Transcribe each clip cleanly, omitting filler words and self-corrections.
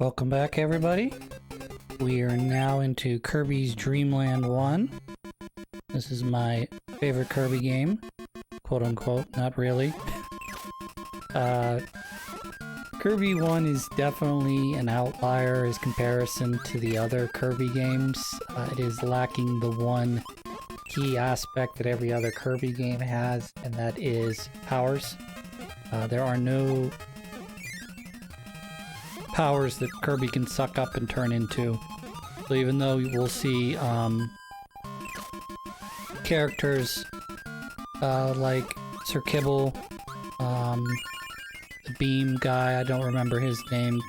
Welcome back, everybody. We are now into Kirby's Dream Land 1. This is my favorite Kirby game. Quote unquote, not really. Kirby 1 is definitely an outlier as comparison to the other Kirby games. It is lacking the one key aspect that every other Kirby game has, and that is powers. There are no powers that Kirby can suck up and turn into. So even though we'll see characters like Sir Kibble, the Beam guy, I don't remember his name,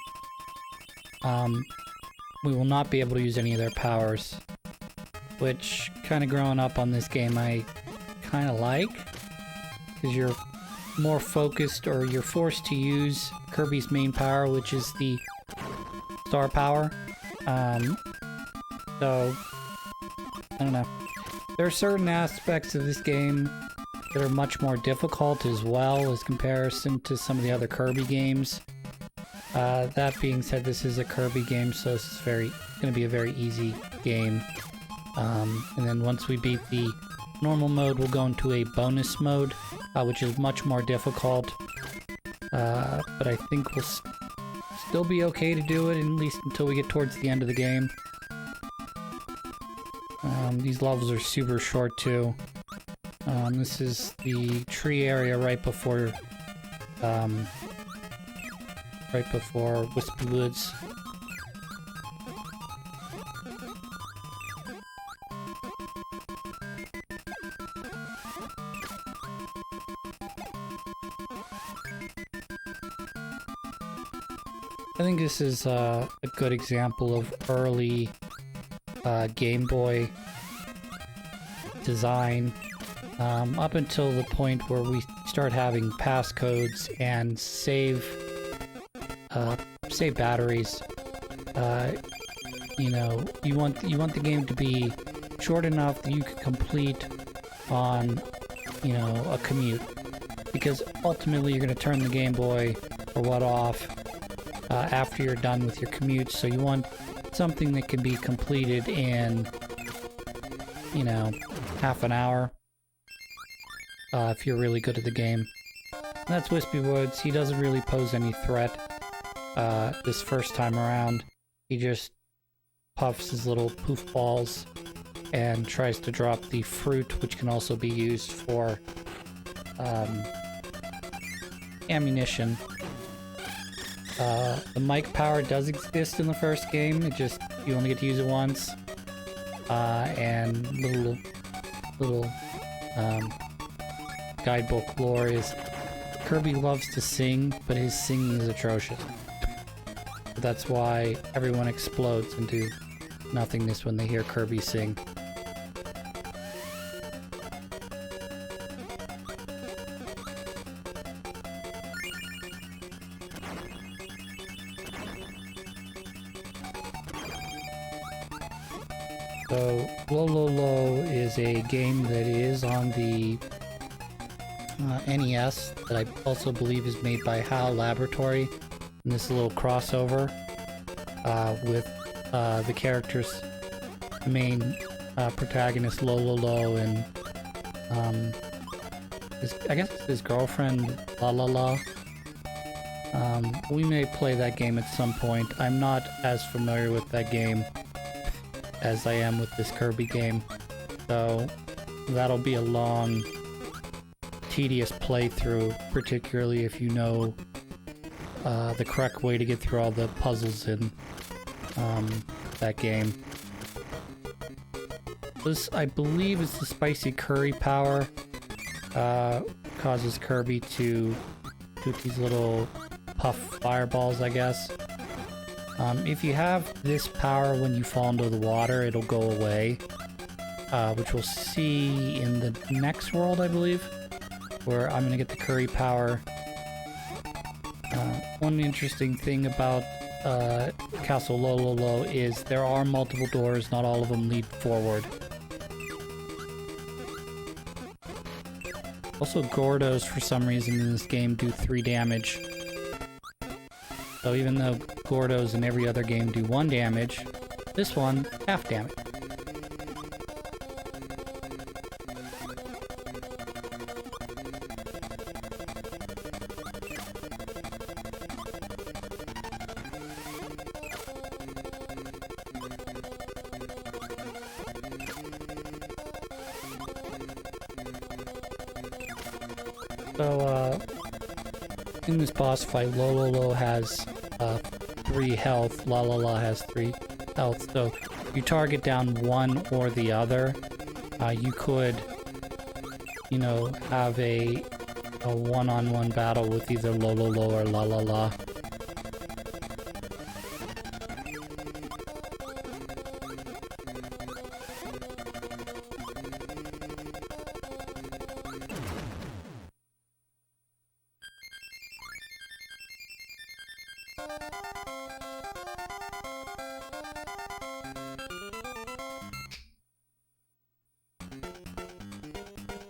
we will not be able to use any of their powers. Which, kind of growing up on this game, I kind of like. Because you're more focused, or you're forced to use Kirby's main power, which is the star power. So, I don't know. There are certain aspects of this game that are much more difficult as well as comparison to some of the other Kirby games. That being said, this is a Kirby game, so this is going to be a very easy game. And then once we beat the normal mode, we'll go into a bonus mode, which is much more difficult. But I think we'll still be okay to do it, at least until we get towards the end of the game. These levels are super short too. This is the tree area right before Wispy Woods. I think this is a good example of early Game Boy design, up until the point where we start having passcodes and save batteries. You know, you want the game to be short enough that you can complete on, you know, a commute, because ultimately you're going to turn the Game Boy or what off after you're done with your commute, so you want something that can be completed in, you know, half an hour, if you're really good at the game. And that's Wispy Woods. He doesn't really pose any threat this first time around. He just puffs his little poof balls and tries to drop the fruit, which can also be used for ammunition. The mic power does exist in the first game, you only get to use it once. And little guidebook lore is Kirby loves to sing, but his singing is atrocious. That's why everyone explodes into nothingness when they hear Kirby sing. So, Lo is a game that is on the NES that I also believe is made by HAL Laboratory. And this little crossover with the character's main protagonist, Lo, and I guess his girlfriend, La. We may play that game at some point. I'm not as familiar with that game as I am with this Kirby game, so that'll be a long, tedious playthrough, particularly if you know the correct way to get through all the puzzles in that game. This, I believe, is the spicy curry power, causes Kirby to do these little puff fireballs, I guess. If you have this power when you fall into the water, it'll go away, which we'll see in the next world, I believe, where I'm going to get the curry power. One interesting thing about Castle Lo is there are multiple doors, not all of them lead forward. Also, Gordos, for some reason in this game, do 3 damage. So even though Gordos in every other game do 1 damage. This one, half damage. So, in this boss fight, Lololo has 3 health, La La La has 3 health, so you target down one or the other. You could, you know, have a one-on-one battle with either Lololo or La La La.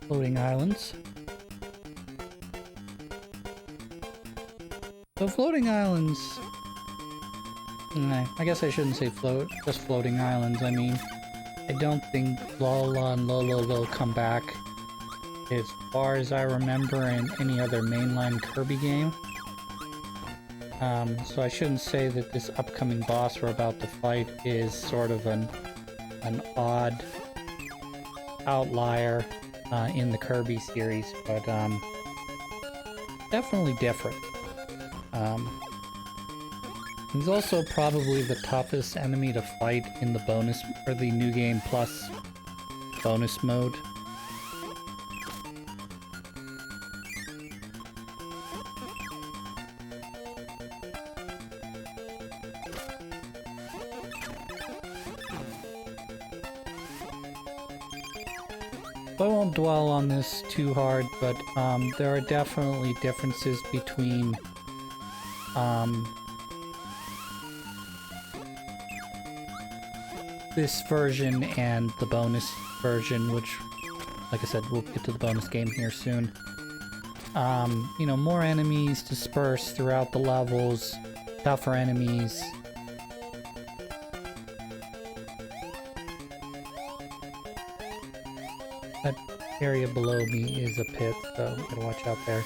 Floating islands. So floating islands... I guess I shouldn't say just floating islands. I mean, I don't think Lola and Lololo come back as far as I remember in any other mainline Kirby game. So I shouldn't say that this upcoming boss we're about to fight is sort of an odd outlier in the Kirby series, but definitely different. He's also probably the toughest enemy to fight in the bonus, or the New Game Plus bonus mode. I won't dwell on this too hard, but there are definitely differences between this version and the bonus version, which, like I said, we'll get to the bonus game here soon. You know, more enemies dispersed throughout the levels, tougher enemies. That area below me is a pit, so gotta watch out there.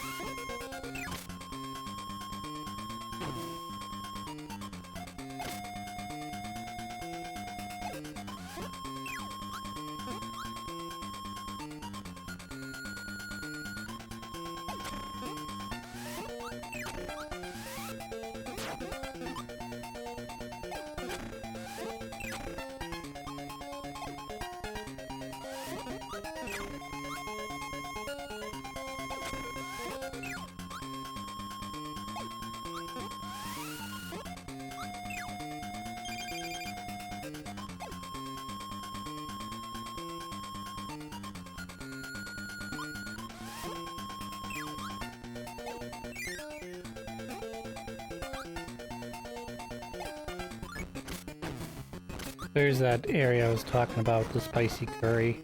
There's that area I was talking about, the spicy curry.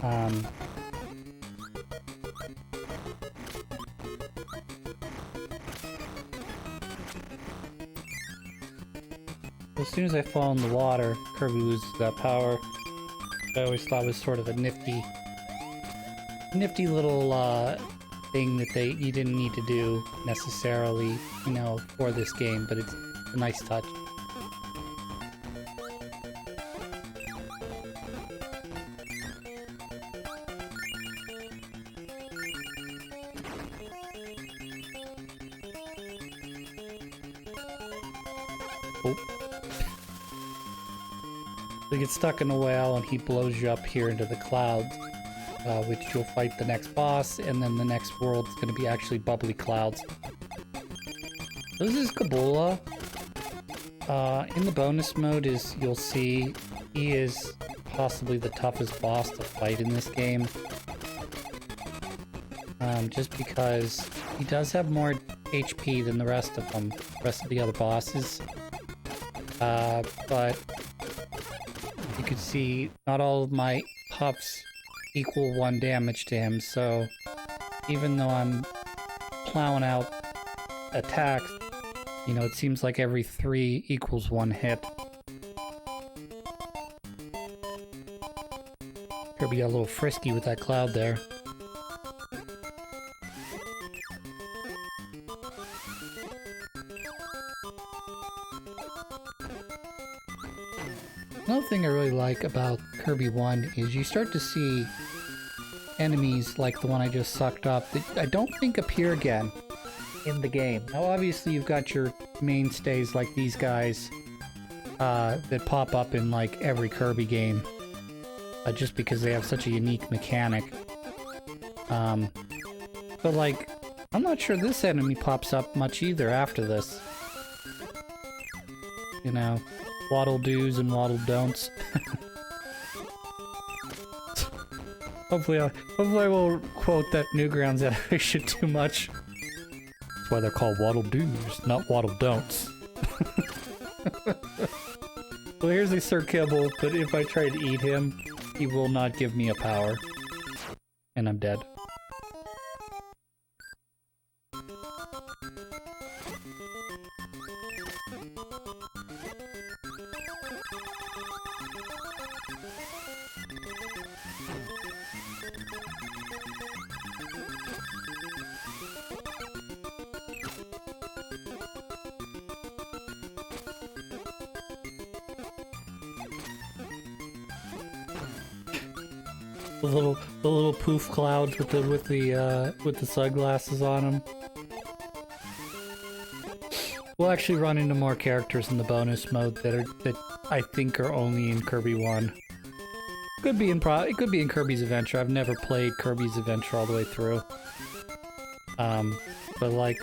As soon as I fall in the water, Kirby loses that power. I always thought was sort of a nifty little thing that you didn't need to do necessarily, you know, for this game, but it's a nice touch. Oh. You get stuck in a whale and he blows you up here into the clouds, which you'll fight the next boss, and then the next world is going to be actually bubbly clouds. This is Kabula. In the bonus mode, you'll see he is possibly the toughest boss to fight in this game. Just because he does have more HP than the rest of them, the rest of the other bosses. But you can see not all of my puffs equal 1 damage to him, so even though I'm plowing out attacks, You know, it seems like every 3 equals 1 hit. Kirby got a little frisky with that cloud there. Another thing I really like about Kirby 1 is you start to see enemies like the one I just sucked up that I don't think appear again in the game. Now obviously you've got your mainstays like these guys that pop up in like every Kirby game just because they have such a unique mechanic. But like, I'm not sure this enemy pops up much either after this. You know, waddle do's and waddle don'ts. Hopefully I won't quote that Newgrounds animation too much. That's why they're called waddle do's, not waddle don'ts. Well, here's a Sir Kibble, but if I try to eat him, he will not give me a power. And I'm dead. The little poof clouds with the sunglasses on them. We'll actually run into more characters in the bonus mode that I think are only in Kirby 1. Could be in Kirby's Adventure. I've never played Kirby's Adventure all the way through. But like,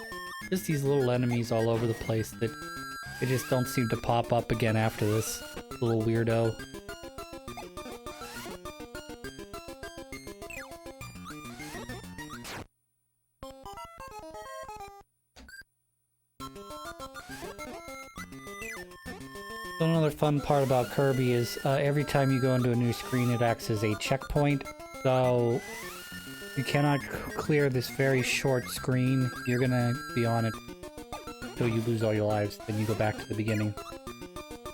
just these little enemies all over the place that they just don't seem to pop up again after this little weirdo. Another fun part about Kirby is every time you go into a new screen it acts as a checkpoint, so you cannot clear this very short screen. You're gonna be on it until you lose all your lives, then you go back to the beginning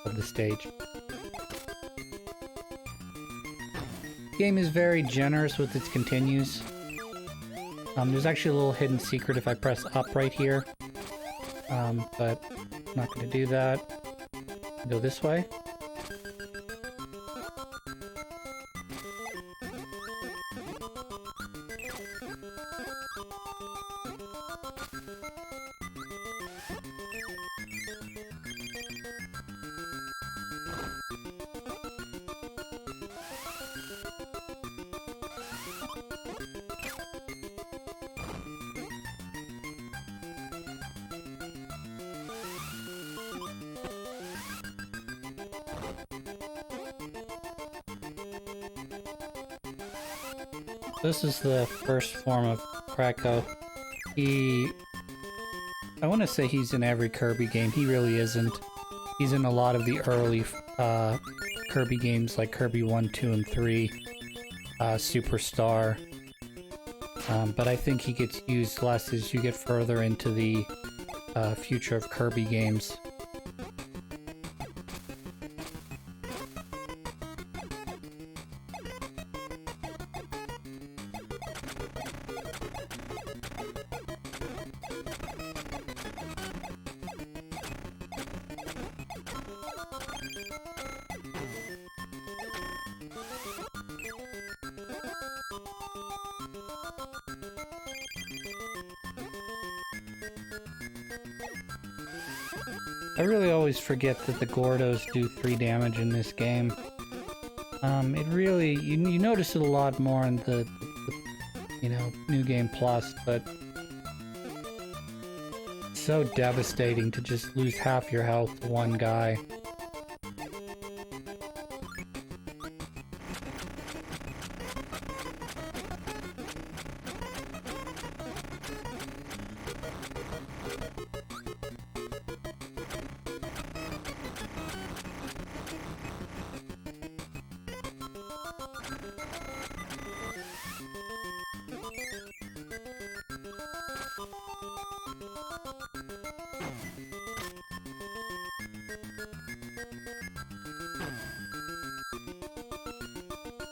of the stage. The game is very generous with its continues. There's actually a little hidden secret if I press up right here, but I'm not gonna do that. Go this way. This is the first form of Krako. I want to say he's in every Kirby game. He really isn't. He's in a lot of the early Kirby games like Kirby 1, 2, and 3, Superstar. But I think he gets used less as you get further into the future of Kirby games. I really always forget that the Gordos do 3 damage in this game. It really, you notice it a lot more in the you know, New Game Plus, but it's so devastating to just lose half your health to one guy.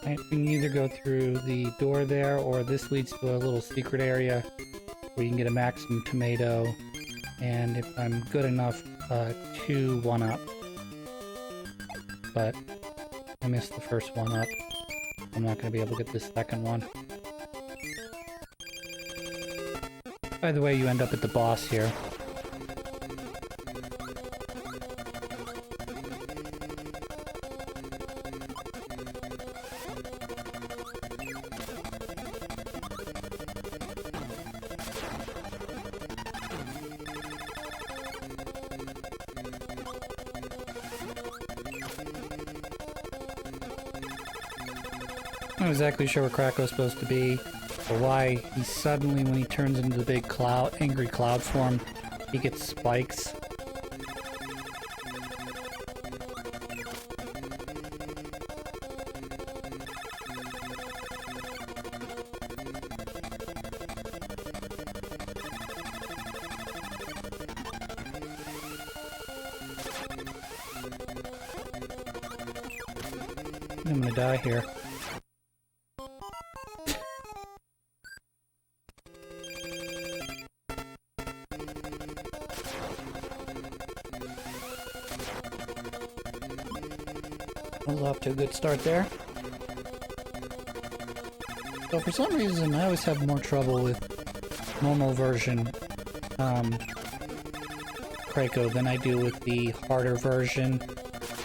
Right, we can either go through the door there, or this leads to a little secret area where you can get a maximum tomato, and if I'm good enough, 2 1-up. But I missed the first 1-up. I'm not going to be able to get this second one. By the way, you end up at the boss here. I'm not exactly sure where Krako's supposed to be, or why he suddenly, when he turns into the big cloud, angry cloud form, he gets spikes. I'm gonna die here. I was off to a good start there. So for some reason, I always have more trouble with normal version Krako than I do with the harder version.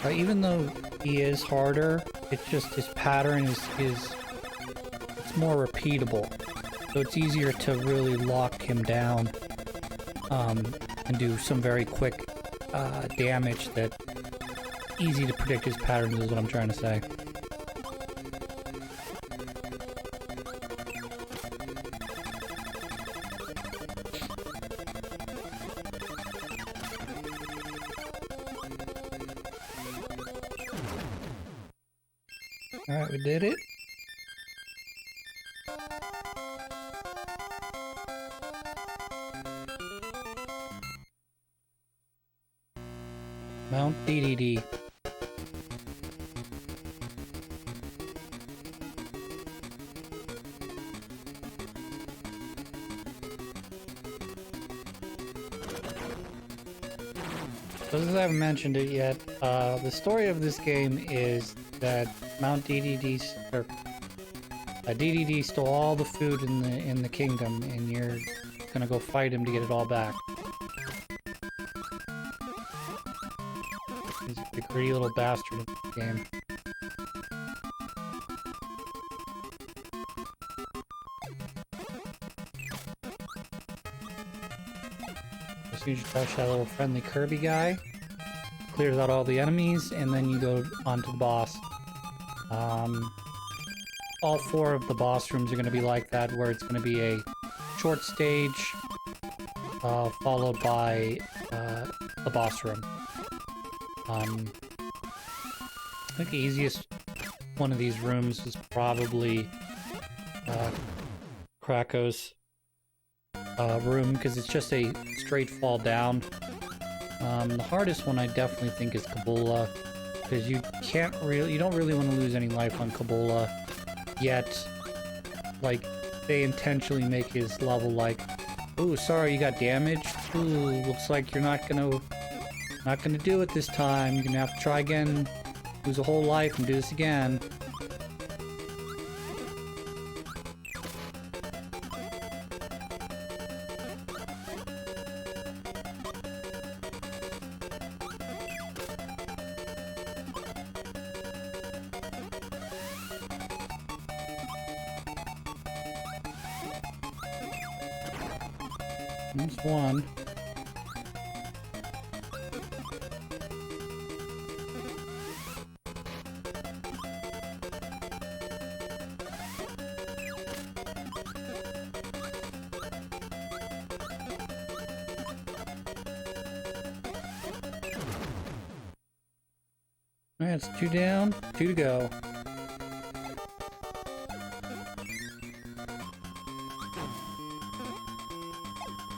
Even though he is harder, it's just his pattern is it's more repeatable. So it's easier to really lock him down and do some very quick damage that easy to predict his patterns is what I'm trying to say. Alright, we did it. Mount Dedede. As I haven't mentioned it yet, the story of this game is that Mount Dedede, or Dedede stole all the food in the kingdom, and you're gonna go fight him to get it all back. He's a greedy little bastard in this game. So you just touch that little friendly Kirby guy, clears out all the enemies, and then you go on to the boss. All 4 of the boss rooms are going to be like that, where it's going to be a short stage, followed by the boss room. I think the easiest one of these rooms is probably Krako's room, because it's just a straight fall down. The hardest one I definitely think is Kabula, because you don't really want to lose any life on Kabula, yet, like, they intentionally make his level like, ooh, sorry you got damaged, ooh, looks like you're not gonna do it this time, you're gonna have to try again, lose a whole life and do this again. That's one. Alright, it's 2 down, 2 to go.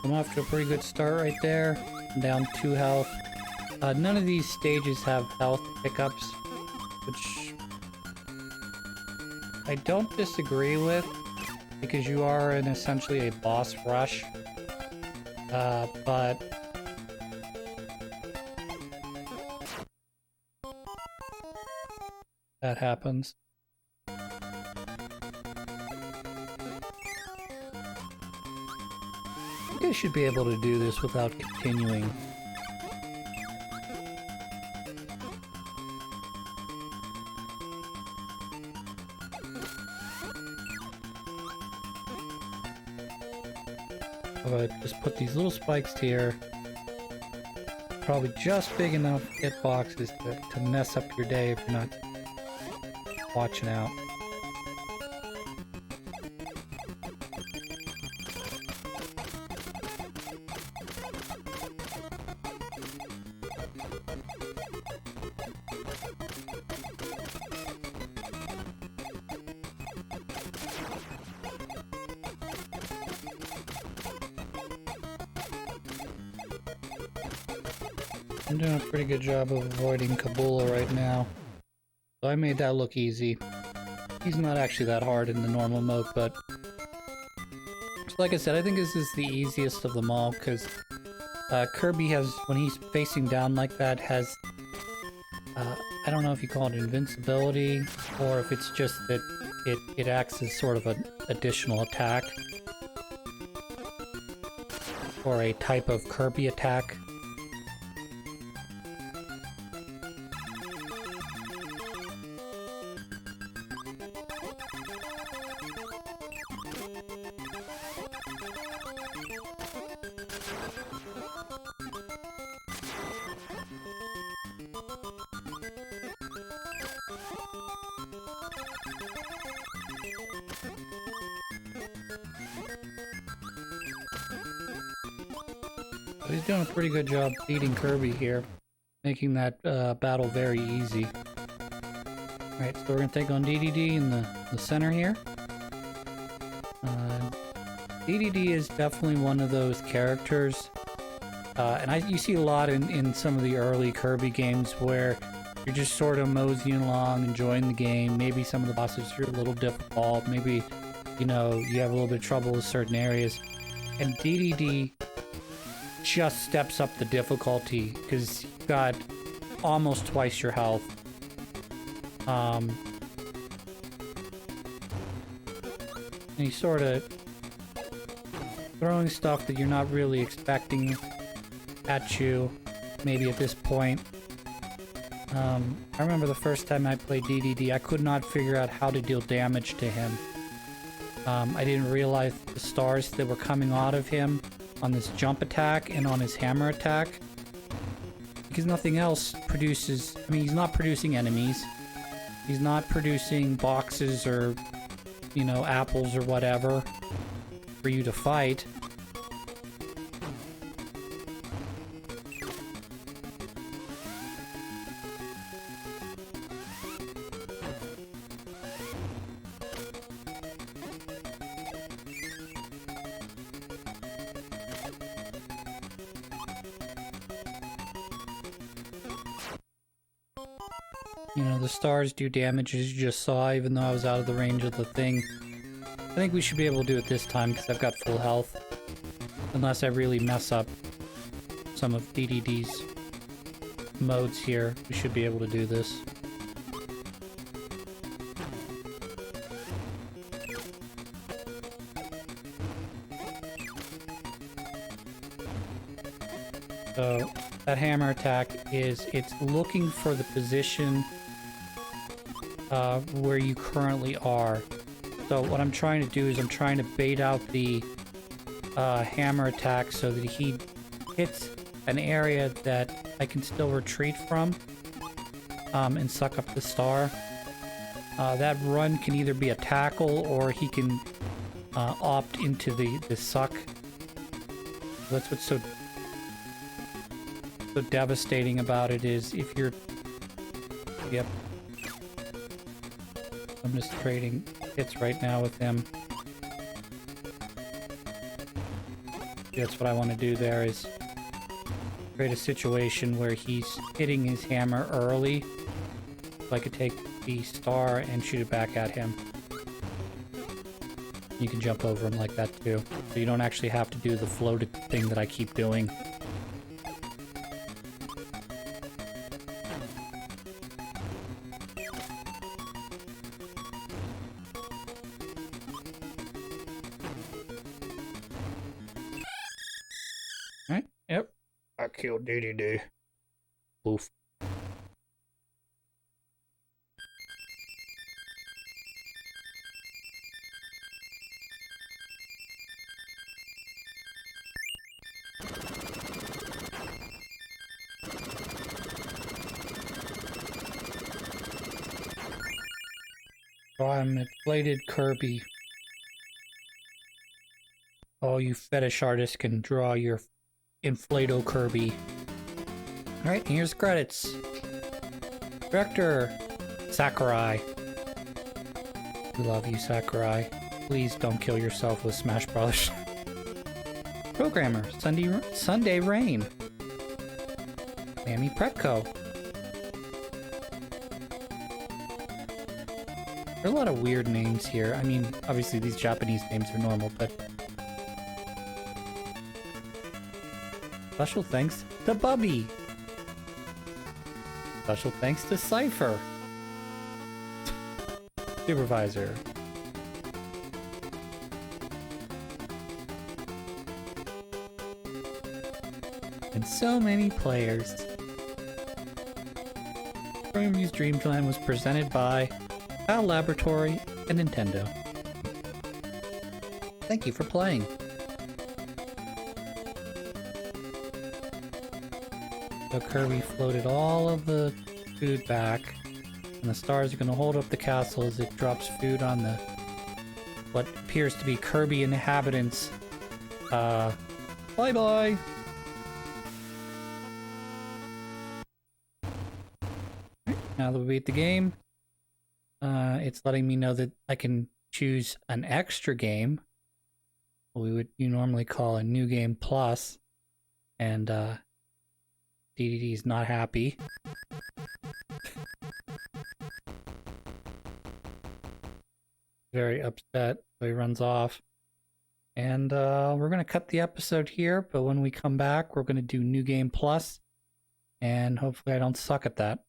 I'm off to a pretty good start right there. I'm down 2 health. None of these stages have health pickups, which I don't disagree with, because you are in essentially a boss rush. But that happens. I think I should be able to do this without continuing. Just put these little spikes here. Probably just big enough hitboxes to mess up your day if you're not watching out. I'm doing a pretty good job of avoiding Kabula right now. So I made that look easy. He's not actually that hard in the normal mode, but... like I said, I think this is the easiest of them all, because Kirby has, when he's facing down like that, has... I don't know if you call it invincibility, or if it's just that it acts as sort of an additional attack. Or a type of Kirby attack. He's doing a pretty good job beating Kirby here, making that battle very easy. Alright, so we're going to take on Dedede in the center here. Dedede is definitely one of those characters, and you see a lot in some of the early Kirby games where you're just sort of moseying along, enjoying the game. Maybe some of the bosses are a little difficult, maybe, you know, you have a little bit of trouble with certain areas. And Dedede just steps up the difficulty because you've got almost twice your health. And he's sort of throwing stuff that you're not really expecting at you, maybe at this point. I remember the first time I played Dedede, I could not figure out how to deal damage to him. I didn't realize the stars that were coming out of him on this jump attack and on his hammer attack, because nothing else produces. I mean, he's not producing enemies, he's not producing boxes or, you know, apples or whatever for you to fight. You know, the stars do damage, as you just saw, even though I was out of the range of the thing. I think we should be able to do it this time, because I've got full health. Unless I really mess up some of Dedede's modes here, we should be able to do this. So, that hammer attack it's looking for the position where you currently are. So what I'm trying to do is I'm trying to bait out the hammer attack so that he hits an area that I can still retreat from and suck up the star. That run can either be a tackle or he can opt into the suck. That's what's so devastating about it, is if you're... Yep. I'm just trading hits right now with him. That's what I want to do there, is create a situation where he's hitting his hammer early, so I could take the star and shoot it back at him. You can jump over them like that too. So you don't actually have to do the floated thing that I keep doing. Alright, yep. I killed Dedede. Oof. Oh, I'm inflated Kirby. Oh, you fetish artists can draw your Inflato Kirby. Alright, here's credits. Director, Sakurai. We love you, Sakurai. Please don't kill yourself with Smash Bros. Programmer, Sunday Rain. Mammy Pretko. There are a lot of weird names here. I mean, obviously these Japanese names are normal, but... Special thanks to Bubbly. Special thanks to Cypher. Supervisor. And so many players. Programmer's Dreamland was presented by Battle Laboratory and Nintendo. Thank you for playing. So Kirby floated all of the food back, and the stars are going to hold up the castle as it drops food on the what appears to be Kirby inhabitants. Bye-bye! Now that we beat the game, it's letting me know that I can choose an extra game, what you normally call a new game plus, and Dedede's not happy. Very upset, so he runs off. And we're going to cut the episode here, but when we come back, we're going to do New Game Plus, and hopefully I don't suck at that.